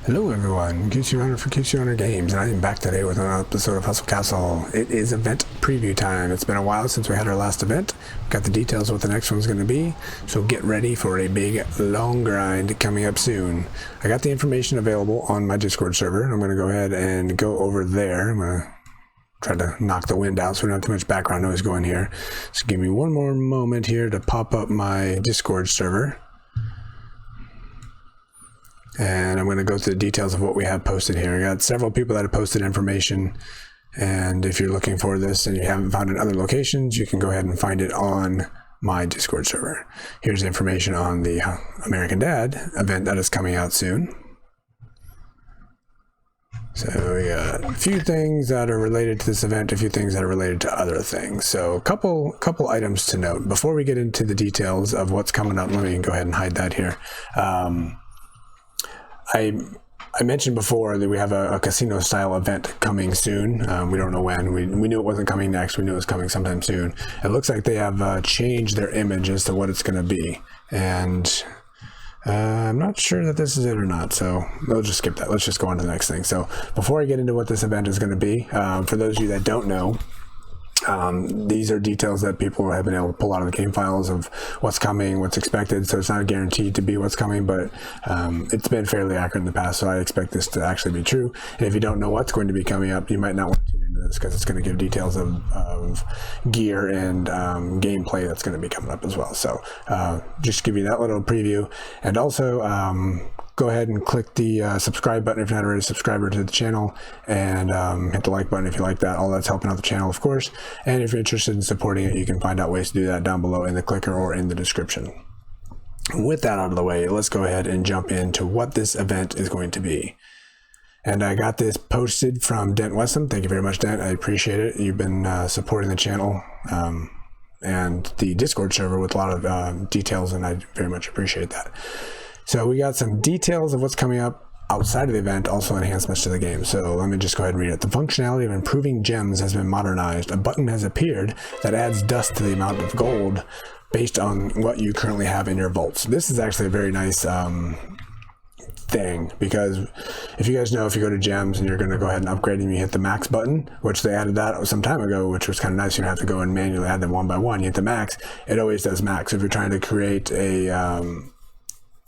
Hello everyone, QC Runner for QC Runner Games, and I am back today with another episode of Hustle Castle. It is event preview time. It's been a while since we had our last event. Got the details of what the next one's going to be, so get ready for a big, long grind coming up soon. I got the information available on my Discord server, and I'm going to go ahead and go over there. I'm going to try to knock the wind out so we don't have too much background noise going here. So give me one more moment here to pop up my Discord server. And I'm going to go through the details of what we have posted here. I got several people that have posted information, and if you're looking for this and you haven't found it in other locations, you can go ahead and find it on my Discord server. Here's information on the American Dad event that is coming out soon. So we got a few things that are related to this event, a few things that are related to other things. So a couple items to note. Before we get into the details of what's coming up, let me go ahead and hide that here. I mentioned before that we have a casino style event coming soon. We don't know when. We knew it wasn't coming next. We knew it was coming sometime soon. It looks like they have changed their image as to what it's going to be. And I'm not sure that this is it or not. So we'll just skip that. Let's just go on to the next thing. So before I get into what this event is going to be, for those of you that don't know, these are details that people have been able to pull out of the game files of what's coming, what's expected. So it's not guaranteed to be what's coming, but it's been fairly accurate in the past, so I expect this to actually be true. And if you don't know what's going to be coming up, you might not want to tune into this because it's going to give details of gear and gameplay that's going to be coming up as well. So just give you that little preview. And also go ahead and click the subscribe button if you're not already a subscriber to the channel, and hit the like button if you like that. All that's helping out the channel, of course. And if you're interested in supporting it, you can find out ways to do that down below in the clicker or in the description. With that out of the way, let's go ahead and jump into what this event is going to be. And I got this posted from Dent Westham. Thank you very much, Dent. I appreciate it. You've been supporting the channel and the Discord server with a lot of details, and I very much appreciate that. So we got some details of what's coming up outside of the event, also enhancements to the game. So let me just go ahead and read it. The functionality of improving gems has been modernized. A button has appeared that adds dust to the amount of gold based on what you currently have in your vaults. This is actually a very nice thing, because if you guys know, if you go to gems and you're going to go ahead and upgrade them, you hit the max button, which they added that some time ago, which was kind of nice. You don't have to go and manually add them one by one. You hit the max, it always does max. If you're trying to create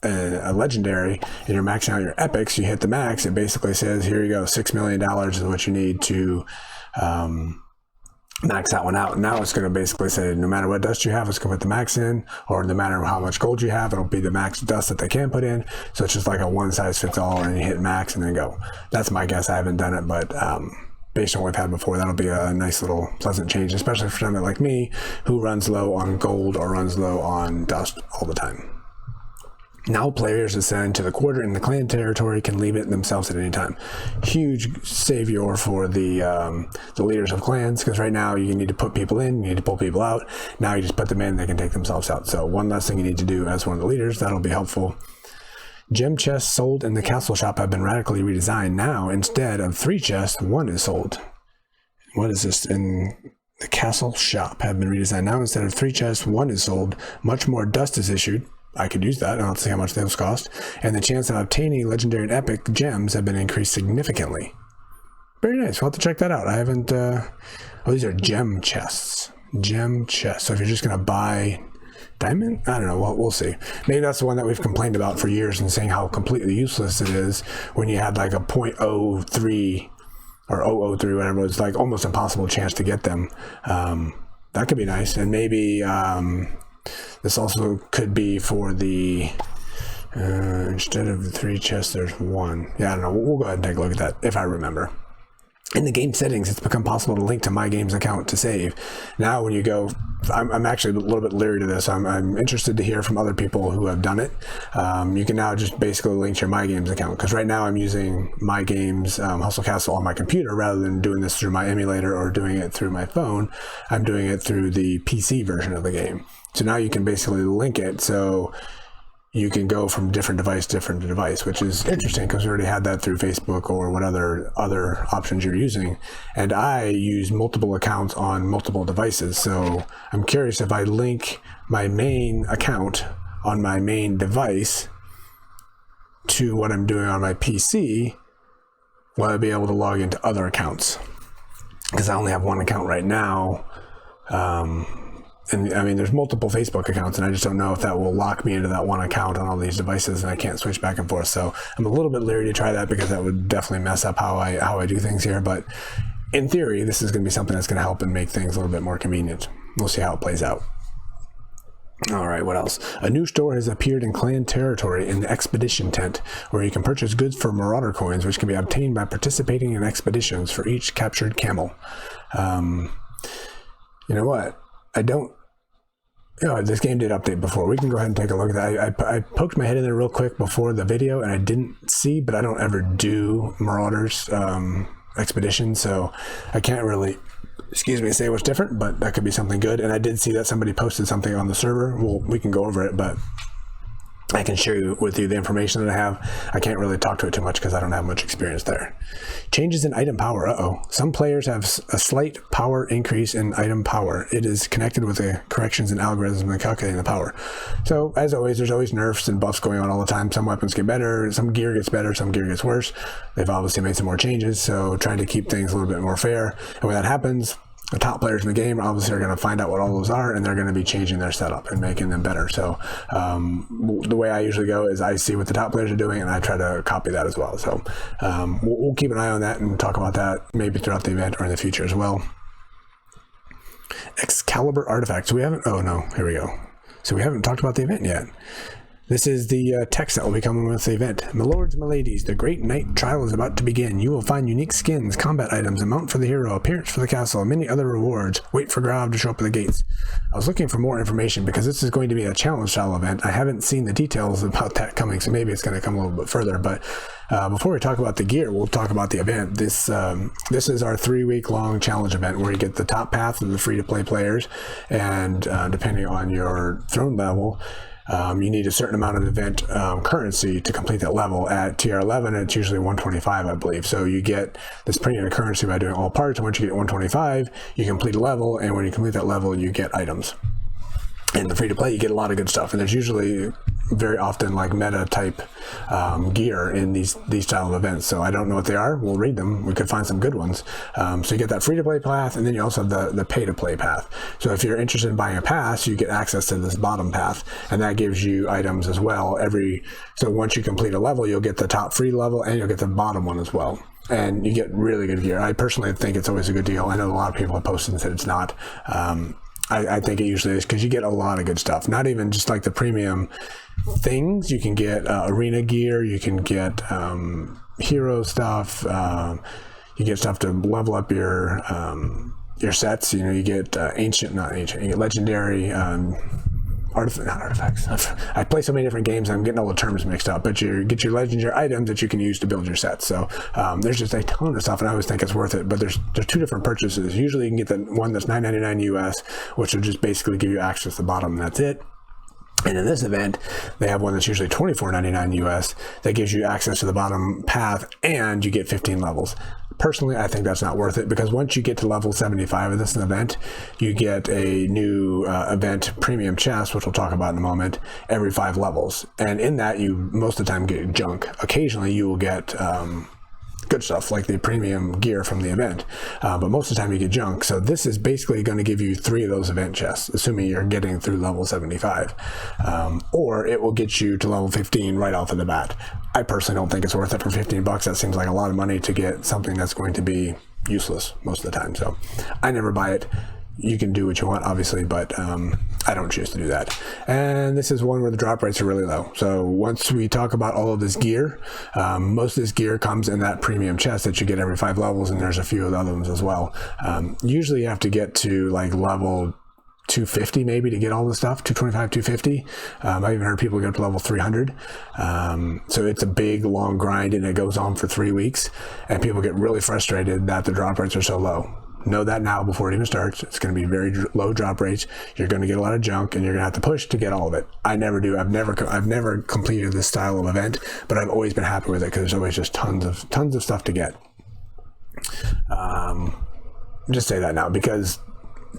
a legendary and you're maxing out your epics, you hit the max, it basically says, here you go, $6 million is what you need to max that one out. And now it's going to basically say, no matter what dust you have, it's going to put the max in, or no matter how much gold you have, it'll be the max dust that they can put in. So it's just like a one size fits all, and you hit max and then go. That's my guess. I haven't done it, but based on what we've had before, that'll be a nice little pleasant change, especially for someone like me who runs low on gold or runs low on dust all the time. Now players assigned to the quarter in the clan territory can leave it themselves at any time. Huge savior for the leaders of clans, because right now you need to put people in, you need to pull people out. Now you just put them in, they can take themselves out. So one less thing you need to do as one of the leaders, that'll be helpful. Gem chests sold in the castle shop have been radically redesigned. Now, instead of 3 chests, 1 is sold. What is this? In the castle shop have been redesigned. Now, instead of 3 chests, 1 is sold. Much more dust is issued. I could use that. I'll see how much those cost. And the chance of obtaining legendary and epic gems have been increased significantly. Very nice. We'll have to check that out. I haven't... oh, these are gem chests. Gem chests. So if you're just going to buy diamond? I don't know. We'll see. Maybe that's the one that we've complained about for years and saying how completely useless it is when you had like a 0.03 or 003, whatever. It's like almost impossible chance to get them. That could be nice. And maybe... this also could be for the, instead of the 3 chests, there's 1. Yeah, I don't know. We'll go ahead and take a look at that if I remember. In the game settings, it's become possible to link to my game's account to save. Now, when you go, I'm actually a little bit leery to this. I'm interested to hear from other people who have done it. You can now just basically link to your My Games account, because right now I'm using My Games Hustle Castle on my computer rather than doing this through my emulator or doing it through my phone. I'm doing it through the PC version of the game. So now you can basically link it, so you can go from different device to different device, which is interesting because we already had that through Facebook or what other options you're using. And I use multiple accounts on multiple devices, so I'm curious if I link my main account on my main device to what I'm doing on my PC, will I be able to log into other accounts? Because I only have one account right now. And I mean, there's multiple Facebook accounts, and I just don't know if that will lock me into that one account on all these devices, and I can't switch back and forth. So I'm a little bit leery to try that, because that would definitely mess up how I do things here. But in theory, this is going to be something that's going to help and make things a little bit more convenient. We'll see how it plays out. All right, what else? A new store has appeared in clan territory in the expedition tent, where you can purchase goods for marauder coins, which can be obtained by participating in expeditions for each captured camel. You know what? This game did update before. We can go ahead and take a look at that. I poked my head in there real quick before the video, and I didn't see, but I don't ever do Marauders expeditions, so I can't really, say what's different, but that could be something good. And I did see that somebody posted something on the server. Well, we can go over it, but I can share with you the information that I have. I can't really talk to it too much because I don't have much experience there. Changes in item power. Some players have a slight power increase in item power. It is connected with the corrections and algorithms when calculating the power. So, as always, there's always nerfs and buffs going on all the time. Some weapons get better, some gear gets better, some gear gets worse. They've obviously made some more changes, so trying to keep things a little bit more fair. And when that happens, the top players in the game obviously are going to find out what all those are, and they're going to be changing their setup and making them better. So the way I usually go is I see what the top players are doing, and I try to copy that as well. So we'll keep an eye on that and talk about that maybe throughout the event or in the future as well. Excalibur artifacts. We haven't here we go. So we haven't talked about the event yet. This is the text that will be coming with the event. My lords and my ladies, the great night trial is about to begin. You will find unique skins, combat items, a mount for the hero, appearance for the castle, and many other rewards. Wait for Grav to show up at the gates. I was looking for more information because this is going to be a challenge style event. I haven't seen the details about that coming, so maybe it's going to come a little bit further. But before we talk about the gear, we'll talk about the event. This is our 3-week long challenge event where you get the top path of the free-to-play players, and depending on your throne level, you need a certain amount of event currency to complete that level. At tier 11, it's usually 125, I believe. So you get this premium currency by doing all parts. And once you get 125, you complete a level, and when you complete that level, you get items. In the free-to-play, you get a lot of good stuff, and there's usually very often like meta type gear in these style of events. So I don't know what they are. We'll read them. We could find some good ones. So you get that free-to-play path, and then you also have the pay-to-play path. So if you're interested in buying a pass, you get access to this bottom path, and that gives you items as well. So once you complete a level, you'll get the top free level, and you'll get the bottom one as well. And you get really good gear. I personally think it's always a good deal. I know a lot of people have posted and said it's not. I think it usually is, because you get a lot of good stuff. Not even just like the premium things. You can get arena gear. You can get hero stuff. You get stuff to level up your sets. You get you get legendary not artifacts. I play so many different games, I'm getting all the terms mixed up. But you get your legendary items that you can use to build your sets. So there's just a ton of stuff, and I always think it's worth it. But there's 2 different purchases. Usually you can get the one that's $9.99 US, which will just basically give you access to the bottom, and that's it. And in this event, they have one that's usually $24.99 US that gives you access to the bottom path, and you get 15 levels. Personally, I think that's not worth it, because once you get to level 75 of this event, you get a new event premium chest, which we'll talk about in a moment, every 5 levels. And in that, you most of the time get junk. Occasionally, you will get good stuff like the premium gear from the event, but most of the time you get junk. So this is basically going to give you 3 of those event chests, assuming you're getting through level 75, or it will get you to level 15 right off of the bat. I personally don't think it's worth it for $15. That seems like a lot of money to get something that's going to be useless most of the time. So I never buy it. You can do what you want, obviously, but I don't choose to do that. And this is one where the drop rates are really low. So once we talk about all of this gear, most of this gear comes in that premium chest that you get every 5 levels, and there's a few of the other ones as well. Usually you have to get to like level 250 maybe to get all the stuff, 225, 250. I've even heard people get up to level 300. So it's a big, long grind, and it goes on for 3 weeks, and people get really frustrated that the drop rates are so low. Know that now before it even starts. It's going to be very low drop rates. You're going to get a lot of junk, and you're going to have to push to get all of it. I never do. I've never completed this style of event, but I've always been happy with it because there's always just tons of stuff to get. Just say that now, because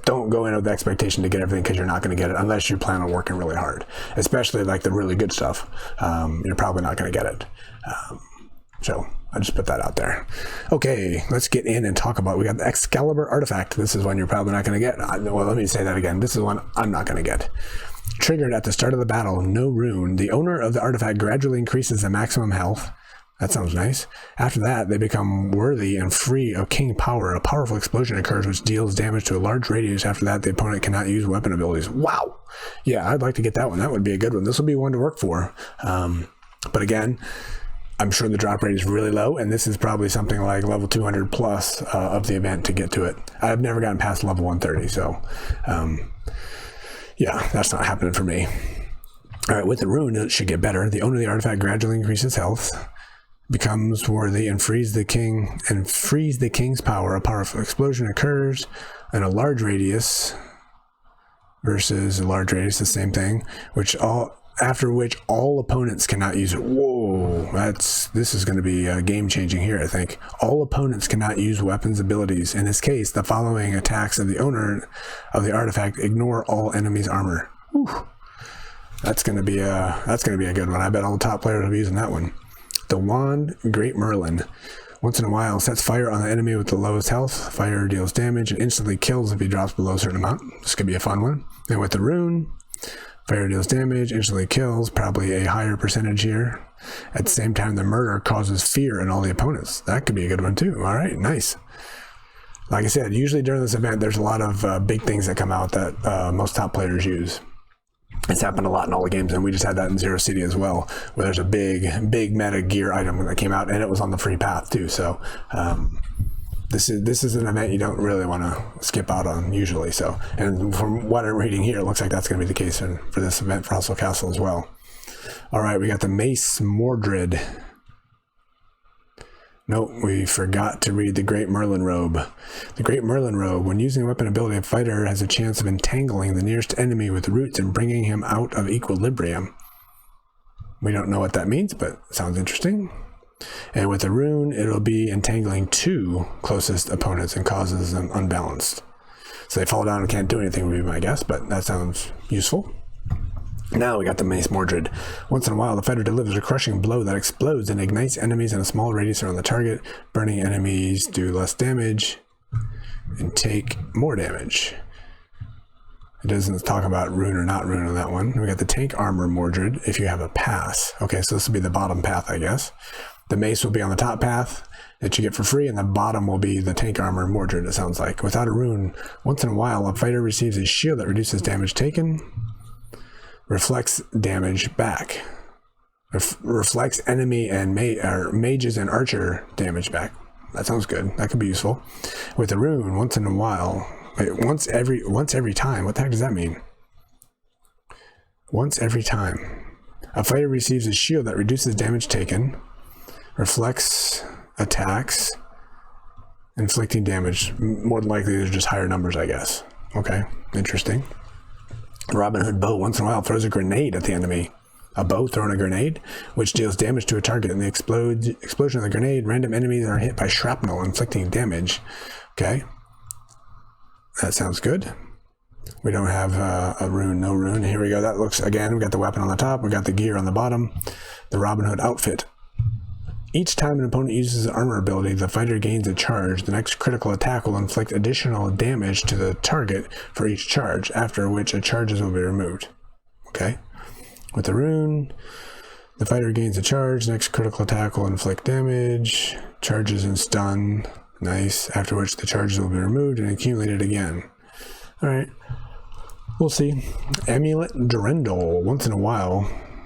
don't go in with the expectation to get everything, because you're not going to get it unless you plan on working really hard, especially like the really good stuff. You're probably not going to get it. So I just put that out there. Okay, let's get in and talk about, we got the Excalibur artifact. This is one you're probably not going to get. Well, let me say that again. This is one I'm not going to get. Triggered at the start of the battle, no rune. The owner of the artifact gradually increases the maximum health. That sounds nice. After that, they become worthy and free of king power. A powerful explosion occurs which deals damage to a large radius. After that, the opponent cannot use weapon abilities. Wow. Yeah, I'd like to get that one. That would be a good one. This will be one to work for. But again, I'm sure the drop rate is really low, and this is probably something like level 200 plus of the event to get to it. I've never gotten past level 130, so yeah, that's not happening for me. All right, with the rune, it should get better. The owner of the artifact gradually increases health, becomes worthy, and frees the king's power. A powerful explosion occurs in a large radius versus a large radius, the same thing, after which all opponents cannot use it. Whoa, this is going to be game-changing here, I think. All opponents cannot use weapons abilities. In this case, the following attacks of the owner of the artifact ignore all enemies' armor. Whew. That's going to be a good one. I bet all the top players will be using that one. The Wand, Great Merlin. Once in a while, sets fire on the enemy with the lowest health. Fire deals damage and instantly kills if he drops below a certain amount. This could be a fun one. And with the rune, fire deals damage, instantly kills, probably a higher percentage here. At the same time, the murder causes fear in all the opponents. That could be a good one too. All right, nice. Like I said, usually during this event, there's a lot of big things that come out that most top players use. It's happened a lot in all the games, and we just had that in Zero City as well, where there's a big meta gear item that came out, and it was on the free path too. So this is an event you don't really want to skip out on usually. So, and from what I'm reading here, it looks like that's going to be the case for this event for Hustle Castle as well. All right, we got the Mace Mordred. Nope, we forgot to read the Great Merlin Robe. The Great Merlin Robe. When using a weapon ability, a fighter has a chance of entangling the nearest enemy with roots and bringing him out of equilibrium. We don't know what that means, but it sounds interesting. And with the rune, it'll be entangling two closest opponents and causes them unbalanced. So they fall down and can't do anything, would be my guess, but that sounds useful. Now we got the Mace Mordred. Once in a while, the fighter delivers a crushing blow that explodes and ignites enemies in a small radius around the target. Burning enemies do less damage and take more damage. It doesn't talk about rune or not rune on that one. We got the Tank Armor Mordred if you have a pass. Okay, so this will be the bottom path, I guess. The mace will be on the top path that you get for free, and the bottom will be the Tank Armor Mordred, it sounds like. Without a rune, once in a while, a fighter receives a shield that reduces damage taken. Reflects damage back. Reflects enemy and mages and archer damage back. That sounds good. That could be useful. With the rune, once in a while, once every time. What the heck does that mean? Once every time, a fighter receives a shield that reduces damage taken, reflects attacks, inflicting damage. More than likely, there's just higher numbers, I guess. Okay, interesting. Robin Hood bow once in a while throws a grenade at the enemy. A bow throwing a grenade, which deals damage to a target. In the explosion of the grenade, random enemies are hit by shrapnel, inflicting damage. Okay. That sounds good. We don't have a rune, no rune. Here we go. That looks, again, we got the weapon on the top. We got the gear on the bottom. The Robin Hood outfit. Each time an opponent uses an armor ability, the fighter gains a charge. The next critical attack will inflict additional damage to the target for each charge, after which charges will be removed. Okay. With the rune, the fighter gains a charge. Next critical attack will inflict damage. Charges and stun. Nice. After which the charges will be removed and accumulated again. Alright. We'll see. Amulet Durendal.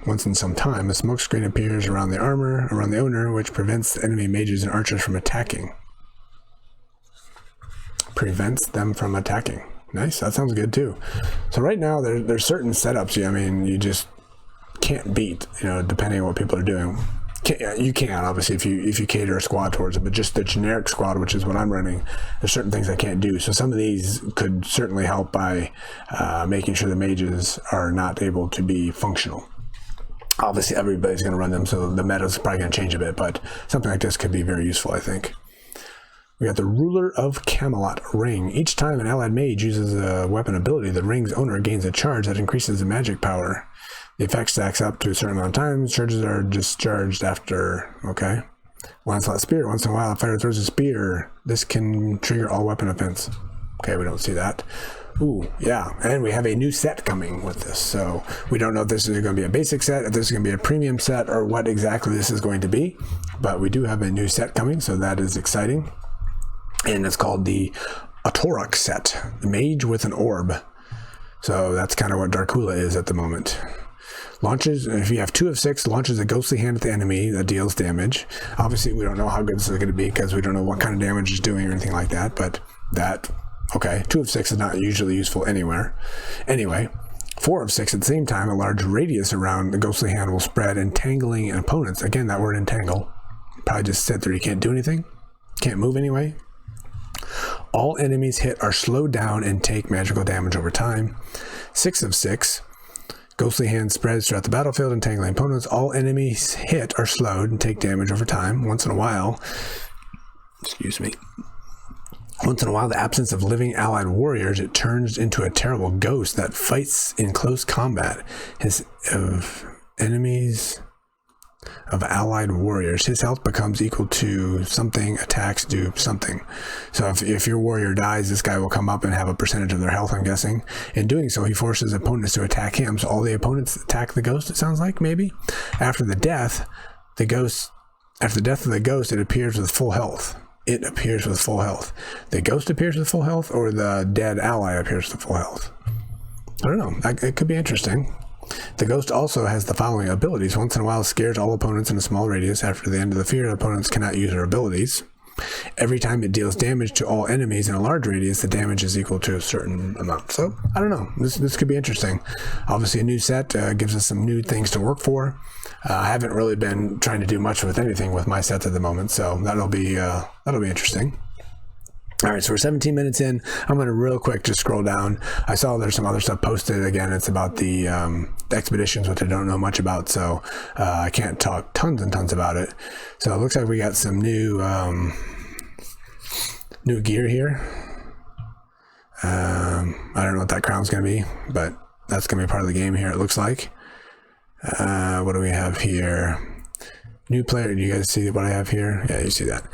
Once in some time, a smoke screen appears around the armor, around the owner, which prevents the enemy mages and archers from attacking. Prevents them from attacking. Nice, that sounds good too. So right now, there's certain setups, I mean, you just can't beat, depending on what people are doing. You can, obviously, if you cater a squad towards it, but just the generic squad, which is what I'm running, there's certain things I can't do. So some of these could certainly help by making sure the mages are not able to be functional. Obviously, everybody's going to run them, so the meta's probably going to change a bit, but something like this could be very useful, I think. We got the Ruler of Camelot ring. Each time an allied mage uses a weapon ability, the ring's owner gains a charge that increases the magic power. The effect stacks up to a certain amount of times. Charges are discharged after, okay. Onslaught Spear. Once in a while, a fighter throws a spear. This can trigger all weapon offense. Okay, we don't see that. Ooh, yeah, and we have a new set coming with this, so we don't know if this is going to be a basic set, if this is going to be a premium set, or what exactly this is going to be, but we do have a new set coming, so that is exciting, and it's called the Autorok set, the Mage with an Orb, so that's kind of what Darkula is at the moment. Launches, if you have 2 of 6, launches a ghostly hand at the enemy that deals damage. Obviously, we don't know how good this is going to be, because we don't know what kind of damage it's doing or anything like that, but that... Okay, 2 of 6 is not usually useful anywhere. Anyway, 4 of 6 at the same time, a large radius around the ghostly hand will spread, entangling opponents. Again, that word entangle. Probably just sit there, you can't do anything. Can't move anyway. All enemies hit are slowed down and take magical damage over time. 6 of 6, ghostly hand spreads throughout the battlefield, entangling opponents. All enemies hit are slowed and take damage over time. Once in a while, the absence of living allied warriors, it turns into a terrible ghost that fights in close combat. Enemies of allied warriors, his health becomes equal to something, attacks do something. So if your warrior dies, this guy will come up and have a percentage of their health, I'm guessing. In doing so, he forces opponents to attack him. So all the opponents attack the ghost, it sounds like, maybe. After the death of the ghost, it appears with full health. It appears with full health. The ghost appears with full health, or the dead ally appears with full health. I don't know. It could be interesting. The ghost also has the following abilities. Once in a while, it scares all opponents in a small radius. After the end of the fear, opponents cannot use their abilities. Every time it deals damage to all enemies in a large radius, the damage is equal to a certain amount. So, I don't know. This could be interesting. Obviously, a new set gives us some new things to work for. I haven't really been trying to do much with anything with my sets at the moment, so that'll be interesting. All right, so we're 17 minutes in. I'm going to real quick just scroll down. I saw there's some other stuff posted. Again, it's about the expeditions, which I don't know much about, so I can't talk tons and tons about it. So it looks like we got some new gear here. I don't know what that crown's going to be, but that's going to be part of the game here, it looks like. What do we have here? New player. Do you guys see what I have here? Yeah, you see that.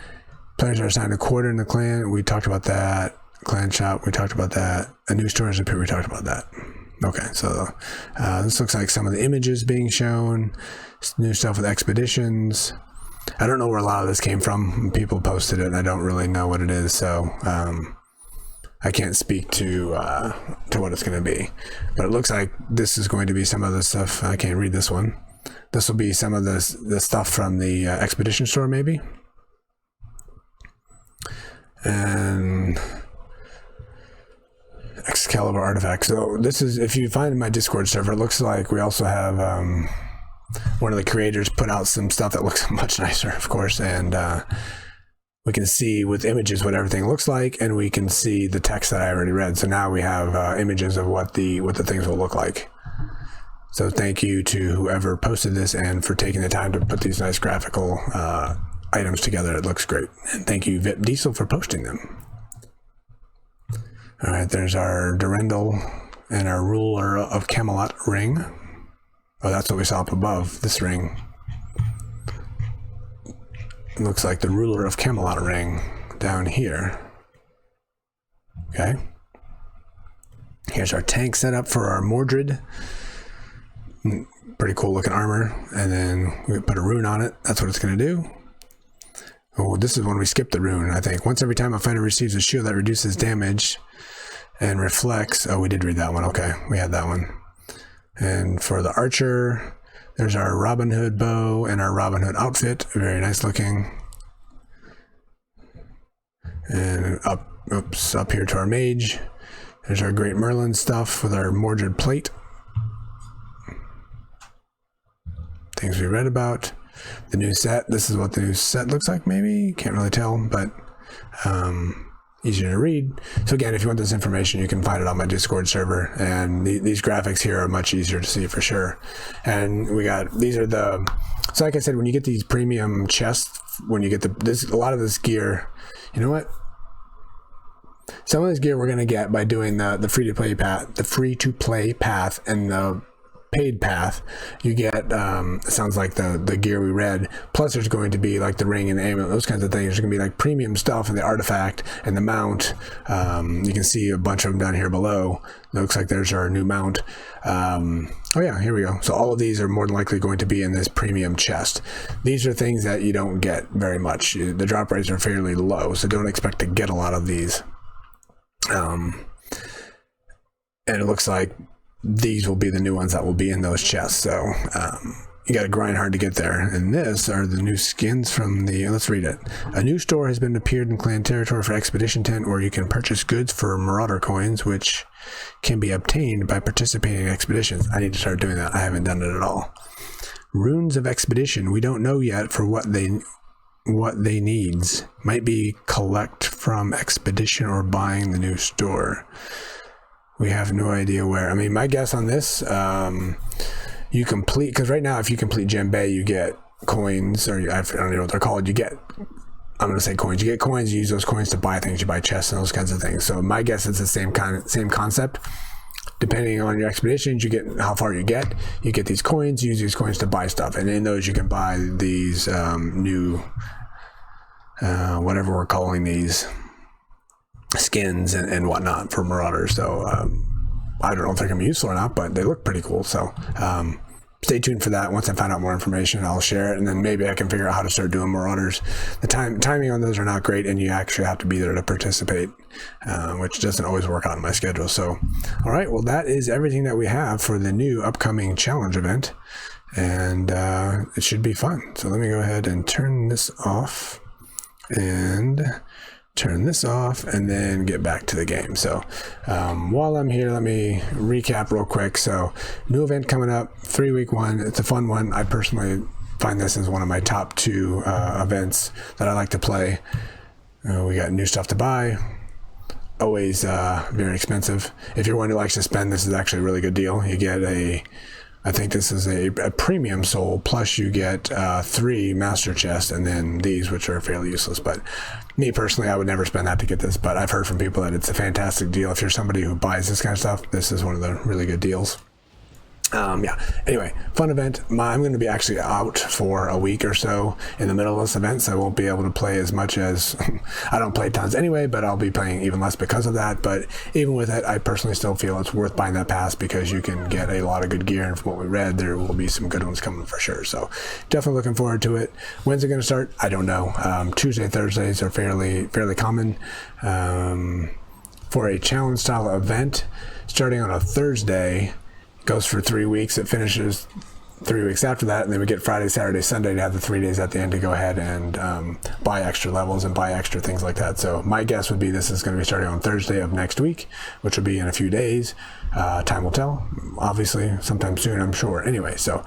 Players are assigned a quarter in the clan. We talked about that. Clan shop. We talked about that. A new storage appear. We talked about that. Okay, so this looks like some of the images being shown. New stuff with expeditions. I don't know where a lot of this came from. People posted it, and I don't really know what it is. So I can't speak to what it's going to be, but it looks like this is going to be some of the stuff. I can't read this one. This will be some of the stuff from the expedition store, maybe. And Excalibur artifacts. So this is, if you find my Discord server, it looks like we also have one of the creators put out some stuff that looks much nicer, of course, and we can see with images what everything looks like, and we can see the text that I already read. So now we have images of what the things will look like. So thank you to whoever posted this and for taking the time to put these nice graphical items together. It looks great. And thank you, Vip Diesel, for posting them. All right, there's our Durendal and our Ruler of Camelot ring. Oh, that's what we saw up above, this ring. It looks like the Ruler of Camelot ring down here. Okay. Here's our tank setup for our Mordred. Pretty cool looking armor. And then we put a rune on it. That's what it's going to do. Oh, this is when we skip the rune, I think. Once every time a fighter receives a shield that reduces damage and reflects. Oh, we did read that one. Okay, we had that one. And for the archer, there's our Robin Hood bow and our Robin Hood outfit. Very nice looking. And up here to our mage. There's our Great Merlin stuff with our Mordred plate. Things we read about. The new set. This is what the new set looks like, maybe. Can't really tell, but easier to read. So again, if you want this information, you can find it on my Discord server, and these graphics here are much easier to see for sure. And we got, these are the, so like I said, when you get these premium chests, when you get a lot of this gear, You know what? Some of this gear we're going to get by doing the free-to-play path, and the paid path. You get sounds like the gear we read, plus there's going to be like the ring and the amulet, those kinds of things. There's going to be like premium stuff and the artifact and the mount. You can see a bunch of them down here below. It looks like there's our new mount. Oh yeah, here we go. So all of these are more than likely going to be in this premium chest. These are things that you don't get very much. The drop rates are fairly low, so don't expect to get a lot of these. And it looks like these will be the new ones that will be in those chests. So you got to grind hard to get there. And this are the new skins from the, let's read it. A new store has been appeared in clan territory for Expedition Tent, where you can purchase goods for Marauder coins, which can be obtained by participating in expeditions. I need to start doing that. I haven't done it at all. Runes of Expedition. We don't know yet for what they needs. Might be collect from Expedition or buying the new store. We have no idea where. I mean, my guess on this, you complete, because right now if you complete Gem Bay, you get coins, or I don't know what they're called. You get, I'm going to say coins. You get coins, you use those coins to buy things. You buy chests and those kinds of things. So my guess is the same concept. Depending on your expeditions, you get how far you get these coins, use these coins to buy stuff. And in those you can buy these new, whatever we're calling these, skins and whatnot for Marauders. So I don't know if they're going to be useful or not, but they look pretty cool. So stay tuned for that. Once I find out more information, I'll share it, and then maybe I can figure out how to start doing Marauders. The timing on those are not great, and you actually have to be there to participate, which doesn't always work out in my schedule. So, all right, well, that is everything that we have for the new upcoming challenge event, and it should be fun. So let me go ahead and turn this off, and turn this off, and then get back to the game. So while I'm here, let me recap real quick. So new event coming up, 3-week one. It's a fun one. I personally find this as one of my top 2 events that I like to play. We got new stuff to buy, always very expensive. If you're one who likes to spend, this is actually a really good deal. You get I think this is a premium soul, plus you get 3 master chests, and then these, which are fairly useless. But me personally, I would never spend that to get this, but I've heard from people that it's a fantastic deal. If you're somebody who buys this kind of stuff, this is one of the really good deals. Yeah, anyway, fun event. I'm going to be actually out for a week or so in the middle of this event, so I won't be able to play as much as I don't play tons anyway, but I'll be playing even less because of that. But even with it, I personally still feel it's worth buying that pass, because you can get a lot of good gear, and from what we read, there will be some good ones coming for sure. So definitely looking forward to it. When's it going to start? I don't know. Tuesday, Thursdays are fairly common for a challenge style event. Starting on a Thursday, goes for 3 weeks. It finishes 3 weeks after that, and then we get Friday, Saturday, Sunday to have the 3 days at the end to go ahead and buy extra levels and buy extra things like that. So my guess would be this is going to be starting on Thursday of next week, which will be in a few days. Time will tell, obviously, sometime soon, I'm sure. Anyway, so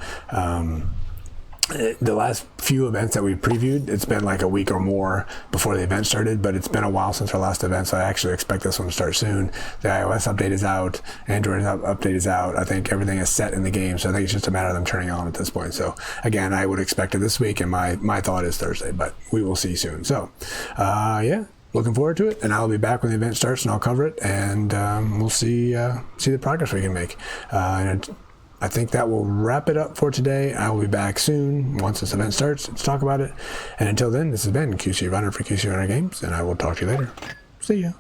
the last few events that we previewed, it's been like a week or more before the event started, but it's been a while since our last event, so I actually expect this one to start soon. The iOS update is out, Android update is out. I think everything is set in the game, so I think it's just a matter of them turning on at this point. So again, I would expect it this week, and my thought is Thursday, but we will see soon. So yeah, looking forward to it, and I'll be back when the event starts, and I'll cover it, and we'll see the progress we can make. And I think that will wrap it up for today. I will be back soon once this event starts to talk about it. And until then, this has been QC Runner for QC Runner Games, and I will talk to you later. See ya.